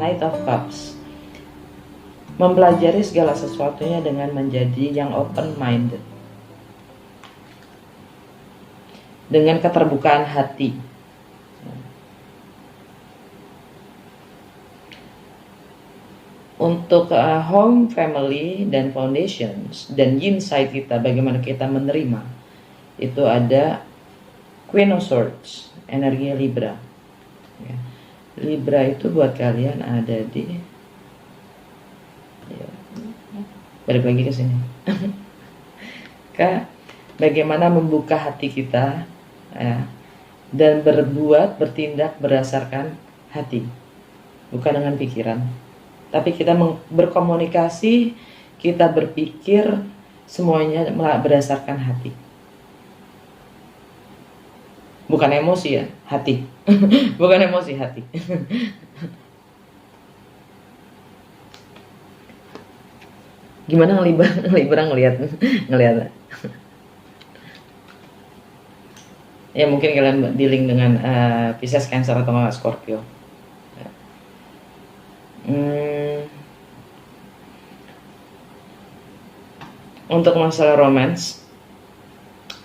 Knight of Cups. Mempelajari segala sesuatunya dengan menjadi yang open minded, dengan keterbukaan hati. Untuk home, family, dan foundations, dan insight kita, bagaimana kita menerima, itu ada Queen of Swords, energi Libra. Libra itu buat kalian ada di, balik lagi ke sini. Bagaimana membuka hati kita, ya, dan berbuat, bertindak berdasarkan hati, bukan dengan pikiran. Tapi kita berkomunikasi, kita berpikir, semuanya berdasarkan hati. Bukan emosi ya, hati. Bukan emosi, hati. Gimana Libra ngelihat? Ya mungkin kalian dealing dengan Pisces, Cancer atau Scorpio. Untuk masalah romance,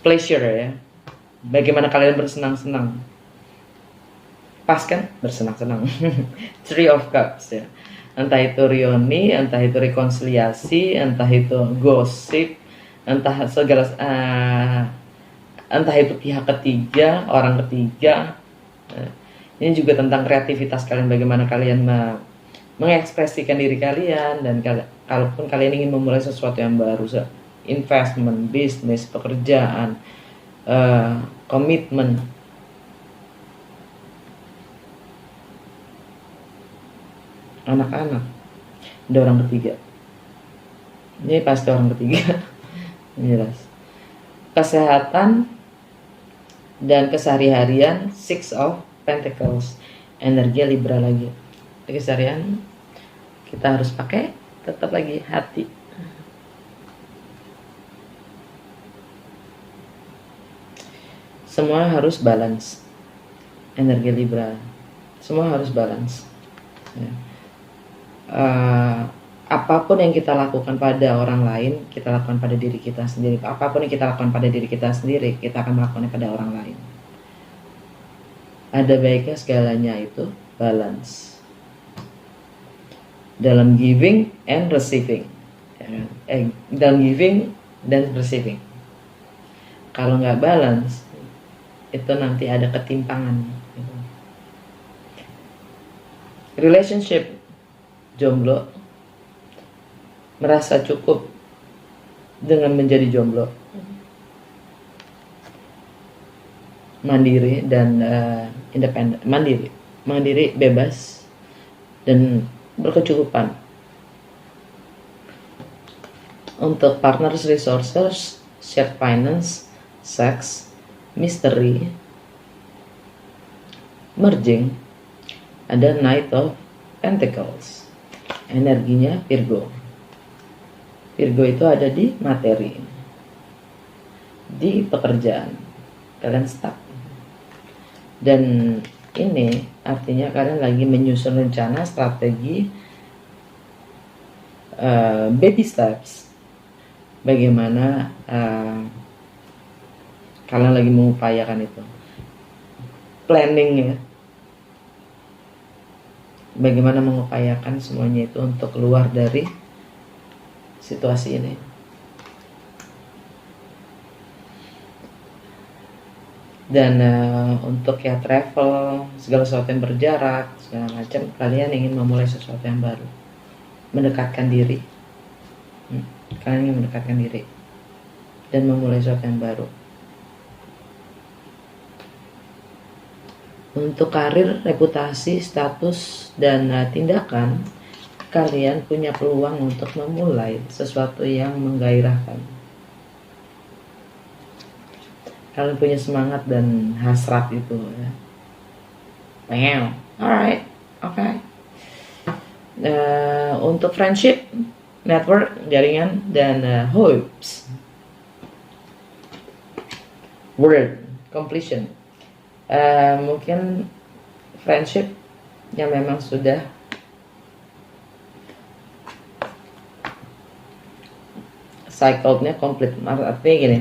pleasure ya. Bagaimana kalian bersenang-senang? Pas kan? Bersenang-senang. Three of Cups ya. Entah itu reuni, entah itu rekonsiliasi, entah itu gosip, entah segala, entah itu pihak ketiga, orang ketiga. Ini juga tentang kreativitas kalian, bagaimana kalian mengekspresikan diri kalian, dan kalaupun kalian ingin memulai sesuatu yang baru, investment, bisnis, pekerjaan, komitmen. Anak-anak, ada orang ketiga. Ini pasti orang ketiga. Jelas. Kesehatan dan kesehari-harian, Six of Pentacles, energi Libra lagi. Keseharian kita harus pakai tetap lagi hati. Semua harus balance. Energi Libra, semua harus balance ya. Apapun yang kita lakukan pada orang lain, kita lakukan pada diri kita sendiri. Apapun yang kita lakukan pada diri kita sendiri, kita akan melakukannya pada orang lain. Ada baiknya segalanya itu balance dalam giving and receiving, ya. Dalam giving dan receiving. Kalau nggak balance, itu nanti ada ketimpangan. Relationship, jomblo merasa cukup dengan menjadi jomblo, mandiri dan independen, mandiri, bebas dan berkecukupan. Untuk partners, resources, shared finance, sex, mystery, merging, ada Knight of Pentacles, energinya Virgo. Virgo itu ada di materi, di pekerjaan, kalian stuck. Dan ini artinya kalian lagi menyusun rencana, strategi, baby steps, bagaimana kalian lagi mengupayakan itu, planning ya, bagaimana mengupayakan semuanya itu untuk keluar dari situasi ini. Dan untuk ya travel, segala sesuatu yang berjarak, segala macam, kalian ingin memulai sesuatu yang baru, mendekatkan diri, kalian ingin mendekatkan diri dan memulai sesuatu yang baru. Untuk karir, reputasi, status, dan tindakan, kalian punya peluang untuk memulai sesuatu yang menggairahkan. Kalian punya semangat dan hasrat itu ya. Pengen, alright, okay. Untuk friendship, network, jaringan, dan hopes, word, completion. Mungkin friendship yang memang sudah cycle-nya komplit. Artinya gini,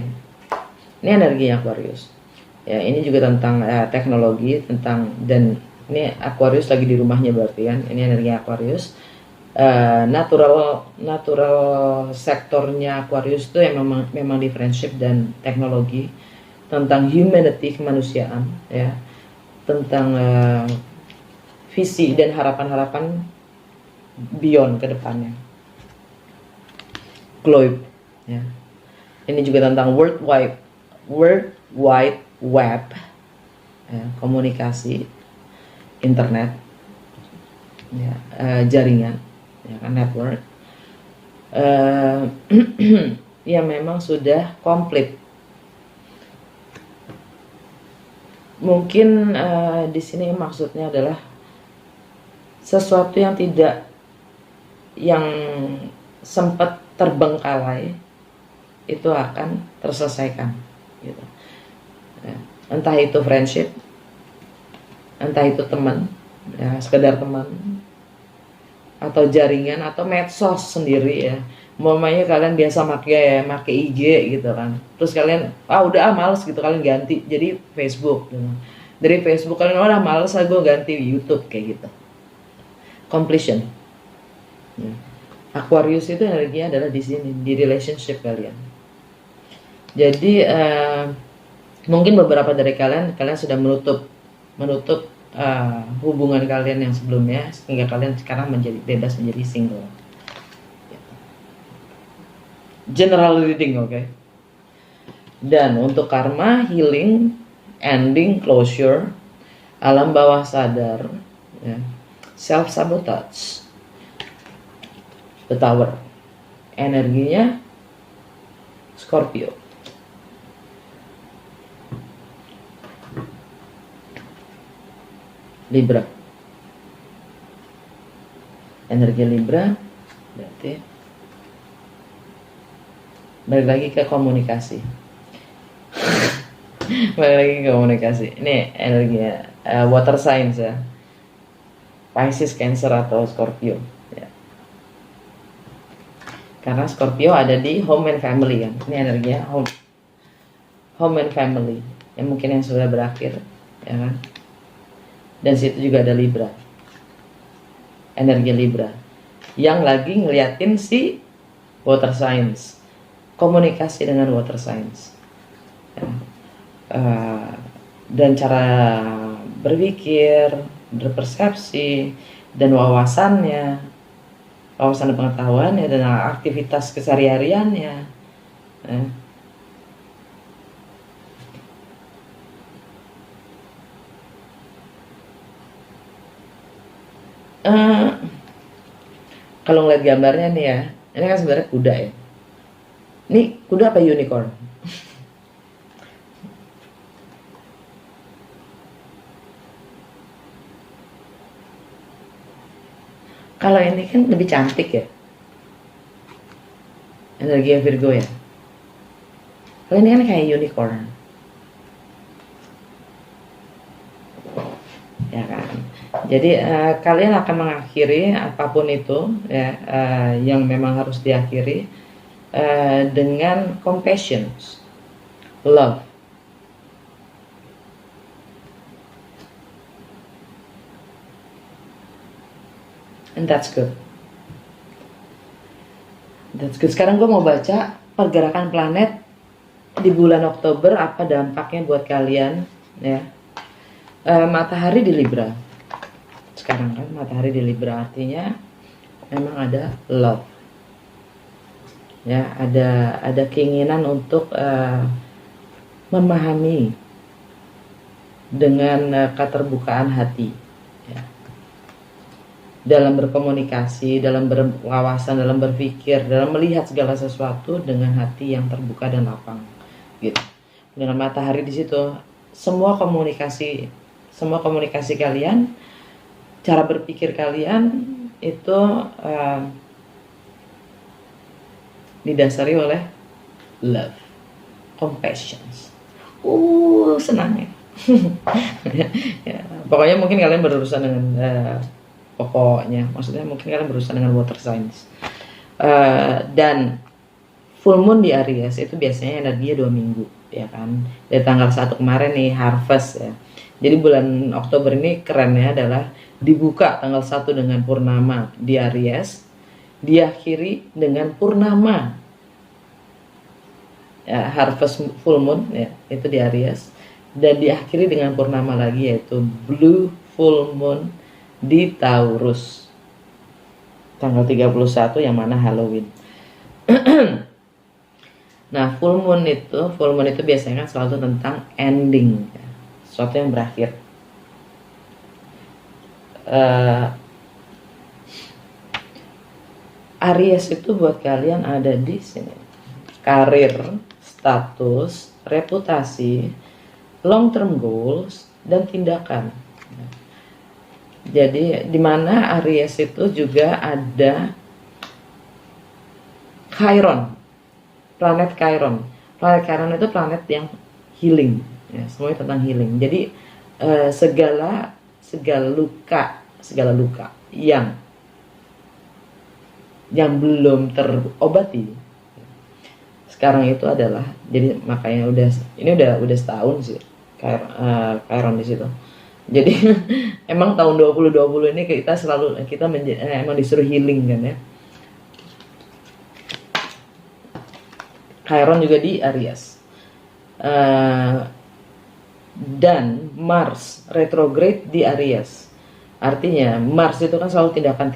ini energi Aquarius. Ya, ini juga tentang teknologi, dan ini Aquarius lagi di rumahnya berarti kan. Ini energi Aquarius. Natural sektornya Aquarius itu yang memang di friendship dan teknologi, tentang humanity, kemanusiaan, ya, tentang visi dan harapan-harapan beyond ke depannya. Globe, ya. Ini juga tentang World Wide Web, ya, komunikasi, internet, ya, jaringan, ya kan, network, yang memang sudah komplit. Mungkin di sini maksudnya adalah sesuatu yang sempat terbengkalai itu akan terselesaikan, gitu. Ya, entah itu friendship, entah itu teman, ya, sekedar teman, atau jaringan, atau medsos sendiri, ya. Umpamanya kalian biasa make IG gitu kan, terus kalian udah males gitu, kalian ganti jadi Facebook gitu. Dari Facebook kalian udah males, gue ganti YouTube, kayak gitu. Completion. Ya. Aquarius itu energinya adalah di sini, di relationship kalian. Jadi mungkin beberapa dari kalian sudah menutup hubungan kalian yang sebelumnya, sehingga kalian sekarang bebas menjadi single. General reading, oke. Dan untuk karma, healing, ending, closure, alam bawah sadar, ya, self sabotage, the tower, energinya Scorpio. Libra, energi Libra berarti balik lagi ke komunikasi. Ini energinya water signs, ya, Pisces, Cancer, atau Scorpio, ya. Karena Scorpio ada di home and family, kan. Ini energinya home and family, yang mungkin yang sudah berakhir, ya kan. Dan situ juga ada Libra, energi Libra, yang lagi ngeliatin si water signs, komunikasi dengan water signs, ya. Dan cara berpikir, berpersepsi, dan wawasan pengetahuannya, dan aktivitas kesehariannya, ya. Kalau ngeliat gambarnya nih, ya, ini kan sebenarnya kuda, ya. Ini kuda apa unicorn? Kalau ini kan lebih cantik, ya, energi Virgo, ya. Kalau ini kan kayak unicorn, ya kan. Jadi kalian akan mengakhiri apapun itu, ya, yang memang harus diakhiri dengan compassion, love. And that's good. Sekarang gue mau baca pergerakan planet di bulan Oktober, apa dampaknya buat kalian, ya. Matahari di Libra. Sekarang kan matahari di Libra, artinya memang ada love, ya, ada keinginan untuk memahami dengan keterbukaan hati, ya, dalam berkomunikasi, dalam berwawasan, dalam berpikir, dalam melihat segala sesuatu dengan hati yang terbuka dan lapang, gitu. Dengan matahari di situ, semua komunikasi kalian, cara berpikir kalian itu didasari oleh love, compassion. Senang, ya. Ya, pokoknya mungkin kalian berurusan dengan maksudnya mungkin kalian berurusan dengan water signs, dan full moon di Aries itu biasanya energinya 2 minggu, ya kan. Dari tanggal 1 kemarin nih harvest ya. Jadi bulan Oktober ini kerennya adalah dibuka tanggal 1 dengan purnama di Aries, diakhiri dengan purnama ya, harvest full moon ya, itu di Aries, dan diakhiri dengan purnama lagi yaitu blue full moon di Taurus tanggal 31 yang mana Halloween. Nah, full moon itu biasanya kan selalu tentang ending ya, sesuatu yang berakhir. Aries itu buat kalian ada di sini. Karir, status, reputasi, long term goals, dan tindakan. Jadi di mana Aries itu juga ada Chiron, planet Chiron. Planet Chiron itu planet yang healing, ya, semuanya tentang healing. Jadi segala luka yang belum terobati sekarang itu adalah, jadi makanya udah setahun sih Chiron di situ. Jadi emang tahun 2020 ini kita emang disuruh healing kan ya. Chiron juga di Aries. Dan Mars retrograde di Aries. Artinya Mars itu kan selalu tindakan.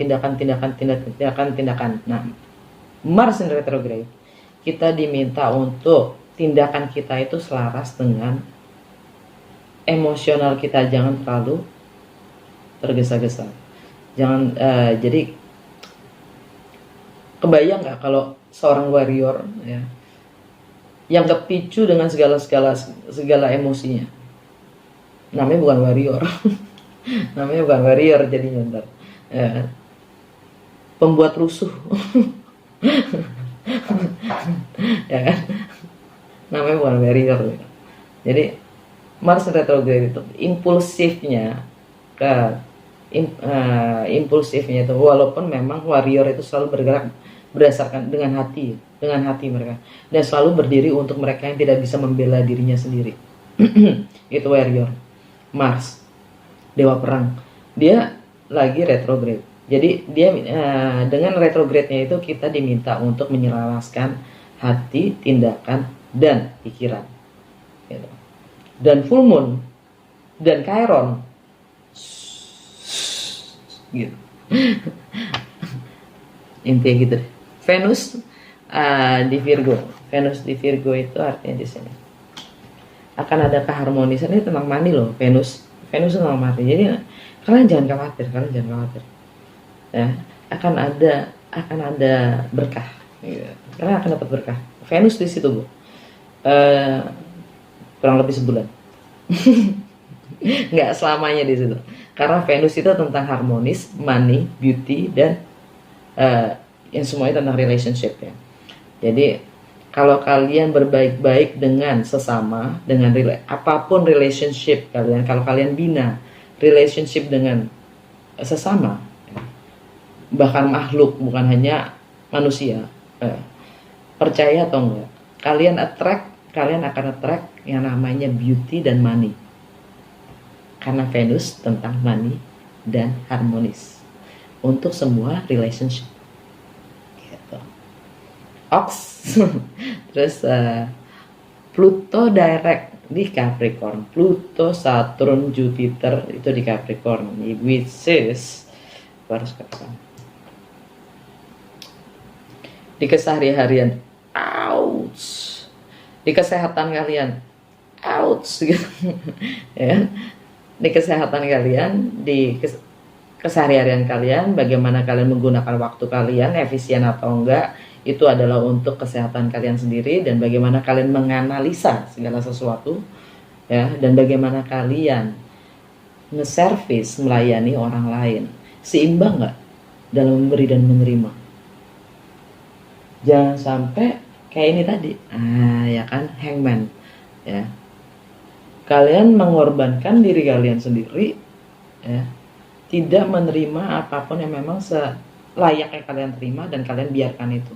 Nah, Mars in retrograde, kita diminta untuk tindakan kita itu selaras dengan emosional kita, jangan terlalu tergesa-gesa. Jangan jadi kebayang nggak kalau seorang warrior ya yang kepicu dengan segala emosinya, namanya bukan warrior. Namanya bukan warrior jadinya ntar ya, pembuat rusuh. Ya kan, namanya bukan warrior. Jadi Mars retrograde itu impulsifnya itu, walaupun memang warrior itu selalu bergerak berdasarkan dengan hati mereka, dan selalu berdiri untuk mereka yang tidak bisa membela dirinya sendiri. Itu warrior. Mars, dewa perang, dia lagi retrograde. Jadi dia dengan retrograde-nya itu kita diminta untuk menyelaraskan hati, tindakan, dan pikiran gitu. Dan full moon dan Chiron gitu. Intinya gitu deh. Venus di Virgo. Venus di Virgo itu artinya di sini akan ada keharmonisan. Ini tentang money loh. Venus tentang money. Jadi kalian jangan khawatir ya, akan ada berkah gitu. Kalian akan dapat berkah. Venus di situ, Bu. Kurang lebih sebulan. Nggak selamanya di situ, karena Venus itu tentang harmonis, money, beauty, dan yang semuanya tentang relationship ya. Jadi kalau kalian berbaik-baik dengan sesama, dengan apapun relationship kalian, kalau kalian bina relationship dengan sesama, bahkan makhluk, bukan hanya manusia, percaya atau enggak, kalian akan attract yang namanya beauty dan money, karena Venus tentang money dan harmonis untuk semua relationship gitu. Ox. Terus Pluto direct di Capricorn, Pluto, Saturn, Jupiter itu di Capricorn, which is harus katakan di keseharian, ouch, di kesehatan kalian, ouch gitu. Ya, di kesehatan kalian, di keseharian kalian, bagaimana kalian menggunakan waktu kalian, efisien atau enggak, itu adalah untuk kesehatan kalian sendiri, dan bagaimana kalian menganalisa segala sesuatu ya, dan bagaimana kalian nge-service, melayani orang lain. Seimbang nggak dalam memberi dan menerima? Jangan sampai kayak ini tadi, ya kan, hangman ya, kalian mengorbankan diri kalian sendiri ya, tidak menerima apapun yang memang selayaknya kalian terima, dan kalian biarkan itu.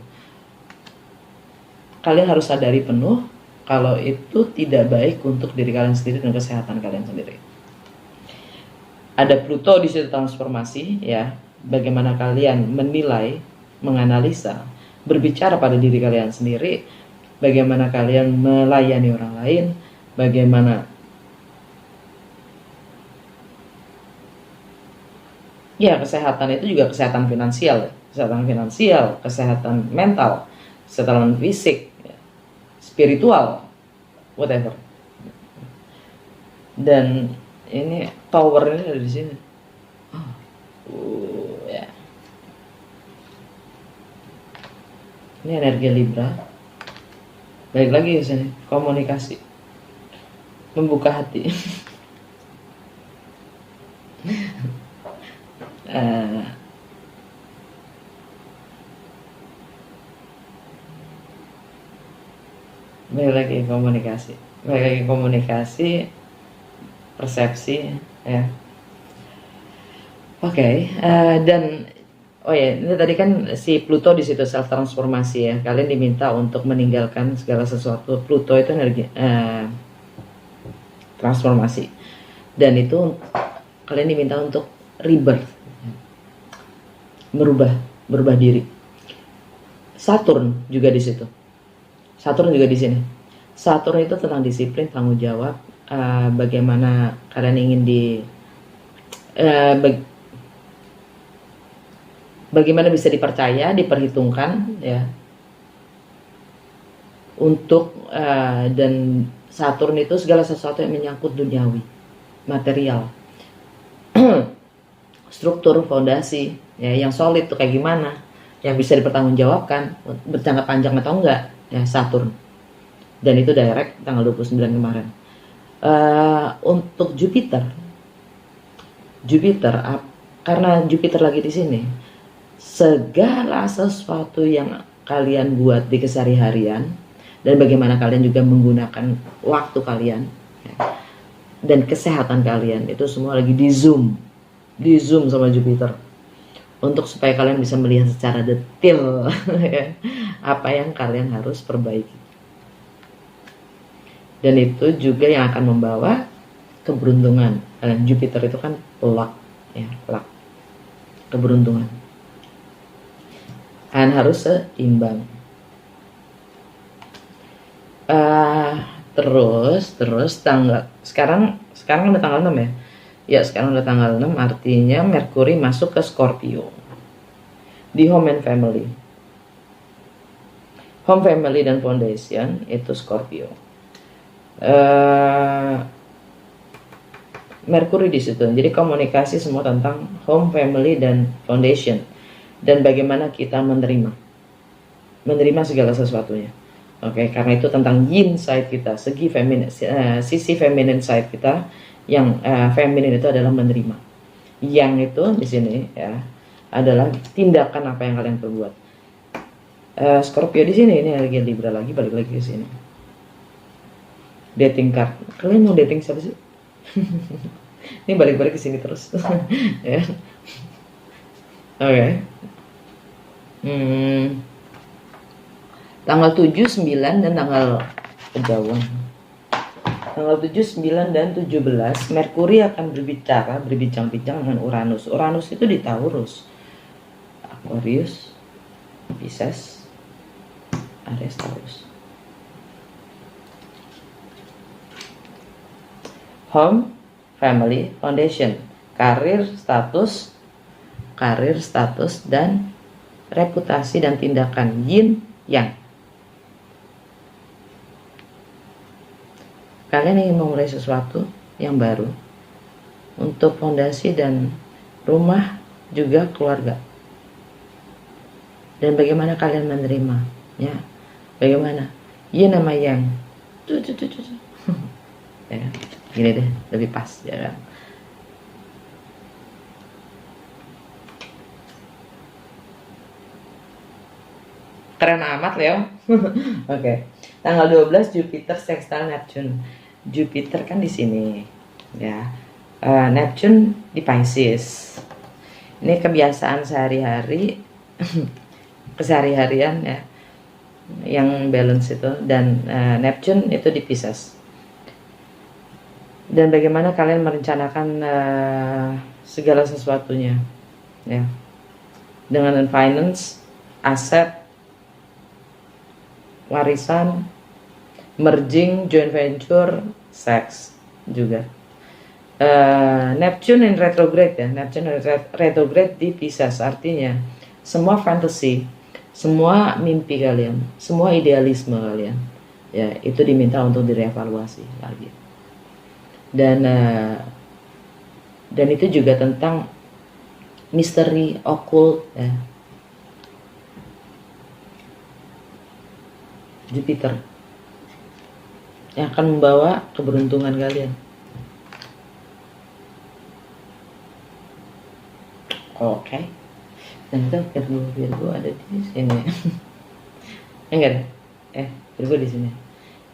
kalian harus sadari penuh kalau itu tidak baik untuk diri kalian sendiri dan kesehatan kalian sendiri. Ada Pluto di situ transformasi, ya. Bagaimana kalian menilai, menganalisa, berbicara pada diri kalian sendiri, bagaimana kalian melayani orang lain, bagaimana ya kesehatan itu juga kesehatan finansial, kesehatan mental, kesehatan fisik, spiritual, whatever. Dan ini powernya ada di sini. Ya. Ini energi Libra. Balik lagi ke sini, komunikasi, membuka hati. Balik lagi komunikasi, persepsi, ya. Oke, dan oh ya, ini tadi kan si Pluto di situ self transformasi, ya. Kalian diminta untuk meninggalkan segala sesuatu. Pluto itu energi transformasi, dan itu kalian diminta untuk rebirth, berubah diri. Saturn juga di situ. Saturn juga di sini. Saturn itu tentang disiplin, tanggung jawab, bagaimana kalian ingin bagaimana bisa dipercaya, diperhitungkan, ya. Untuk dan Saturn itu segala sesuatu yang menyangkut duniawi, material, struktur, fondasi, ya, yang solid tuh kayak gimana, yang bisa dipertanggungjawabkan, berjangka panjang atau enggak, ya, Saturn. Dan itu direct tanggal 29 kemarin. Untuk Jupiter, karena Jupiter lagi di sini, segala sesuatu yang kalian buat di keseharian dan bagaimana kalian juga menggunakan waktu kalian, ya, dan kesehatan kalian itu semua lagi di zoom sama Jupiter, untuk supaya kalian bisa melihat secara detail apa yang kalian harus perbaiki. Dan itu juga yang akan membawa keberuntungan. Dan Jupiter itu kan luck, ya, luck, keberuntungan. Kalian harus seimbang. Terus tanggal sekarang udah tanggal 6, ya. Ya, sekarang udah tanggal 6, artinya Merkuri masuk ke Scorpio. Di home and family. Home, family, dan foundation itu Scorpio. Merkuri di situ. Jadi komunikasi semua tentang home, family, dan foundation. Dan bagaimana kita menerima segala sesuatunya. Oke, karena itu tentang yin side kita, sisi feminine side kita, yang feminin itu adalah menerima. Yang itu di sini, ya, adalah tindakan apa yang kalian perbuat. Scorpio di sini, ini lagi Libra lagi, balik lagi ke sini. Dating card. Kalian mau dating siapa sih? Ini balik-balik ke sini terus. Ya. Oke. Tanggal 7, 9, dan tanggal kejauhan. Tanggal 7, 9, dan 17 Merkuri akan berbincang-bincang dengan Uranus. Uranus itu di Taurus, Aquarius, Pisces, Aries, Taurus. Home, family, foundation, karir, status, dan reputasi dan tindakan, yin yang. Kalian ingin memulai sesuatu yang baru untuk fondasi dan rumah, juga keluarga. Dan bagaimana kalian menerima, ya? Bagaimana? Yin sama yang. Ya, gini deh, lebih pas, ya kan? Keren amat, Leo. Oke. Tanggal 12 Jupiter sextile Neptune. Jupiter kan di sini, ya. Neptune di Pisces. Ini kebiasaan sehari-hari, kesehari-harian, ya. yang balance itu, dan Neptune itu di Pisces. Dan bagaimana kalian merencanakan segala sesuatunya, ya, dengan finance, aset, warisan, merging, joint venture, seks juga. Neptune in retrograde, ya, Neptune retrograde di Pisces, artinya semua fantasy, semua mimpi kalian, semua idealisme kalian, ya, itu diminta untuk direvaluasi lagi. Dan itu juga tentang misteri okult, ya. Jupiter yang akan membawa keberuntungan kalian. Oke. Dan itu Virgo ada di sini. Enggak ada. Virgo di sini.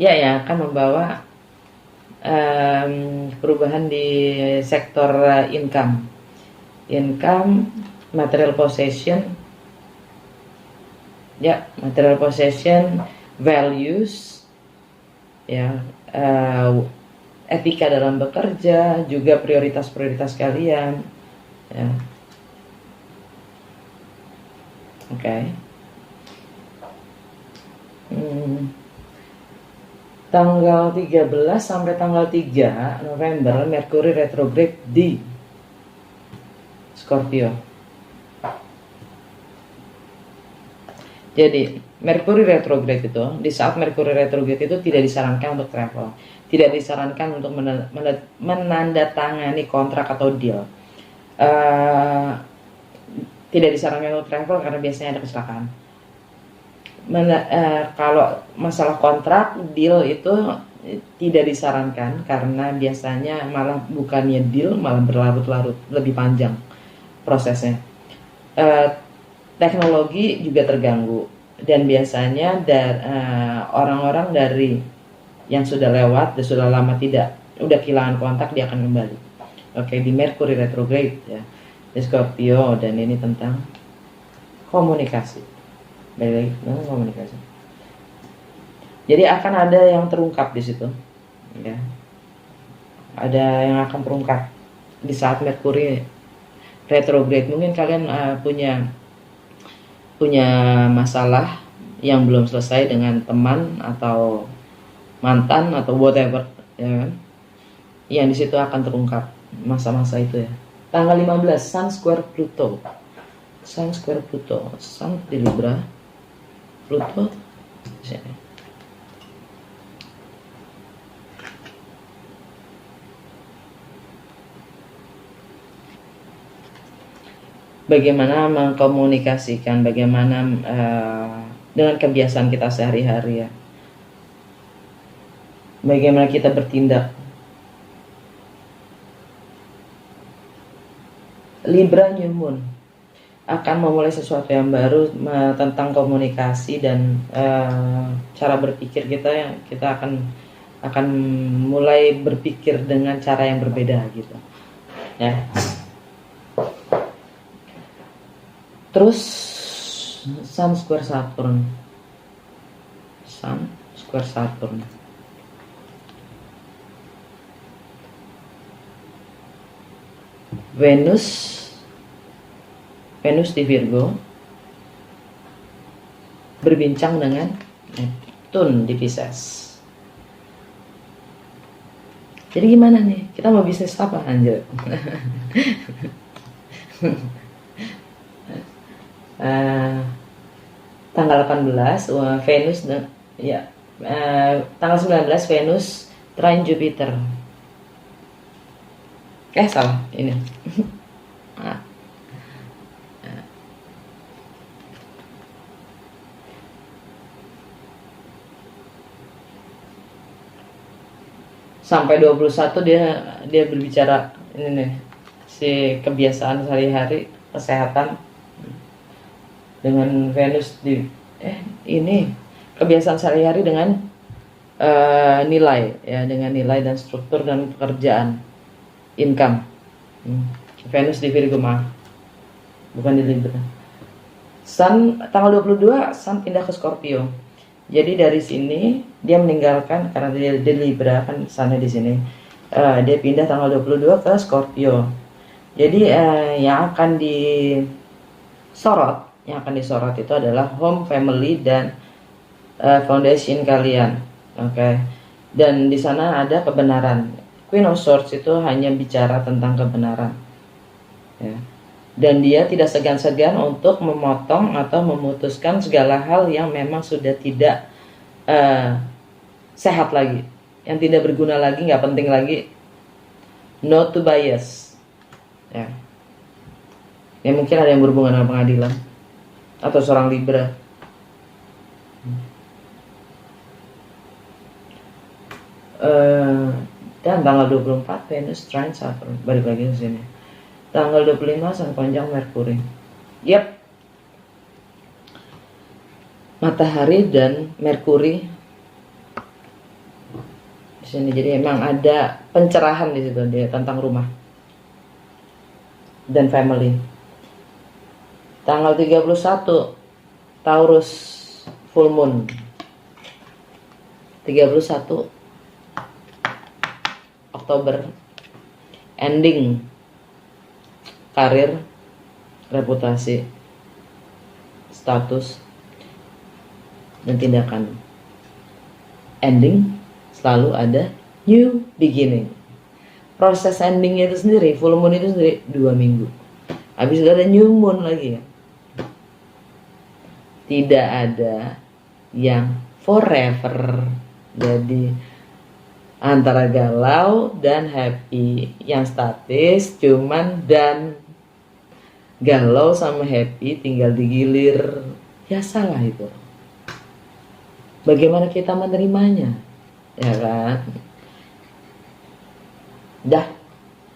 Ya, yang akan membawa perubahan di sektor income, material possession, ya, material possession, values, ya, etika dalam bekerja, juga prioritas-prioritas kalian, ya. Oke. Tanggal 13 sampai tanggal 3 November Merkuri retrograde di Scorpio. Jadi Merkuri retrograde itu, di saat Merkuri retrograde itu tidak disarankan untuk travel, tidak disarankan untuk menandatangani kontrak atau deal, tidak disarankan untuk travel karena biasanya ada kecelakaan. Kalau masalah kontrak, deal itu tidak disarankan karena biasanya malah bukannya deal, malah berlarut-larut, lebih panjang prosesnya. Teknologi juga terganggu, dan biasanya orang-orang dari yang sudah lewat dan sudah lama udah kehilangan kontak, dia akan kembali. Oke, di Merkuri retrograde, ya, di Scorpio, dan ini tentang komunikasi. Baik, komunikasi. Jadi akan ada yang terungkap di situ, ya. Ada yang akan terungkap di saat Merkuri retrograde. Mungkin kalian punya masalah yang belum selesai dengan teman atau mantan atau whatever, ya kan? Yang di situ akan terungkap masa-masa itu, ya. Tanggal 15 Sun square Pluto. Sun square Pluto, Sun di Libra, Pluto di sini. Bagaimana mengkomunikasikan, bagaimana dengan kebiasaan kita sehari-hari, ya. Bagaimana kita bertindak. Libra New Moon akan memulai sesuatu yang baru tentang komunikasi dan cara berpikir kita, ya. Kita akan mulai berpikir dengan cara yang berbeda, gitu, ya. Terus Sun square Saturn, Sun square Saturn. Venus di Virgo berbincang dengan Neptune di Pisces. Jadi gimana nih? Kita mau bisnis apa, anjir? Tanggal 18 Venus, ya, tanggal 19 Venus trine Jupiter. Salah ini. Sampai 21 dia berbicara ini nih, si kebiasaan sehari-hari, kesehatan, dengan Venus di ini kebiasaan sehari-hari dengan nilai, ya, dengan nilai dan struktur dan pekerjaan, income. Venus di Virgo, bukan di Libra. Sun tanggal 22 Sun pindah ke Scorpio. Jadi dari sini dia meninggalkan, karena dia Libra kan sana di sini. Dia pindah tanggal 22 ke Scorpio. Jadi yang akan disorot itu adalah home, family, dan foundation kalian. Oke. Dan di sana ada kebenaran. Queen of Swords itu hanya bicara tentang kebenaran. Ya. Dan dia tidak segan-segan untuk memotong atau memutuskan segala hal yang memang sudah tidak sehat lagi, yang tidak berguna lagi, nggak penting lagi. No to bias. Ya. Ya mungkin ada yang berhubungan dengan pengadilan atau seorang Libra. Dan tanggal 24 Venus trine Saturn, balik lagi ke sini. Tanggal 25 sang panjang Merkuri. Yap. Matahari dan Merkuri di sini, jadi emang ada pencerahan di situ dia tentang rumah dan family. Tanggal 31 Taurus full moon. 31 Oktober, ending karir, reputasi, status, dan tindakan. Ending selalu ada new beginning. Proses endingnya itu sendiri, full moon itu sendiri 2 minggu. Habis itu ada new moon lagi ya. Tidak ada yang forever. Jadi antara galau dan happy, yang statis cuman dan galau sama happy tinggal digilir. Ya salah itu. Bagaimana kita menerimanya? Ya kan? Dah.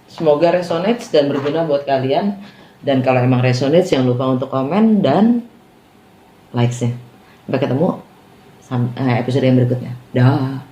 Semoga resonates dan berguna buat kalian. Dan kalau emang resonates jangan lupa untuk komen dan likes-nya. Sampai ketemu episode yang berikutnya. Dah.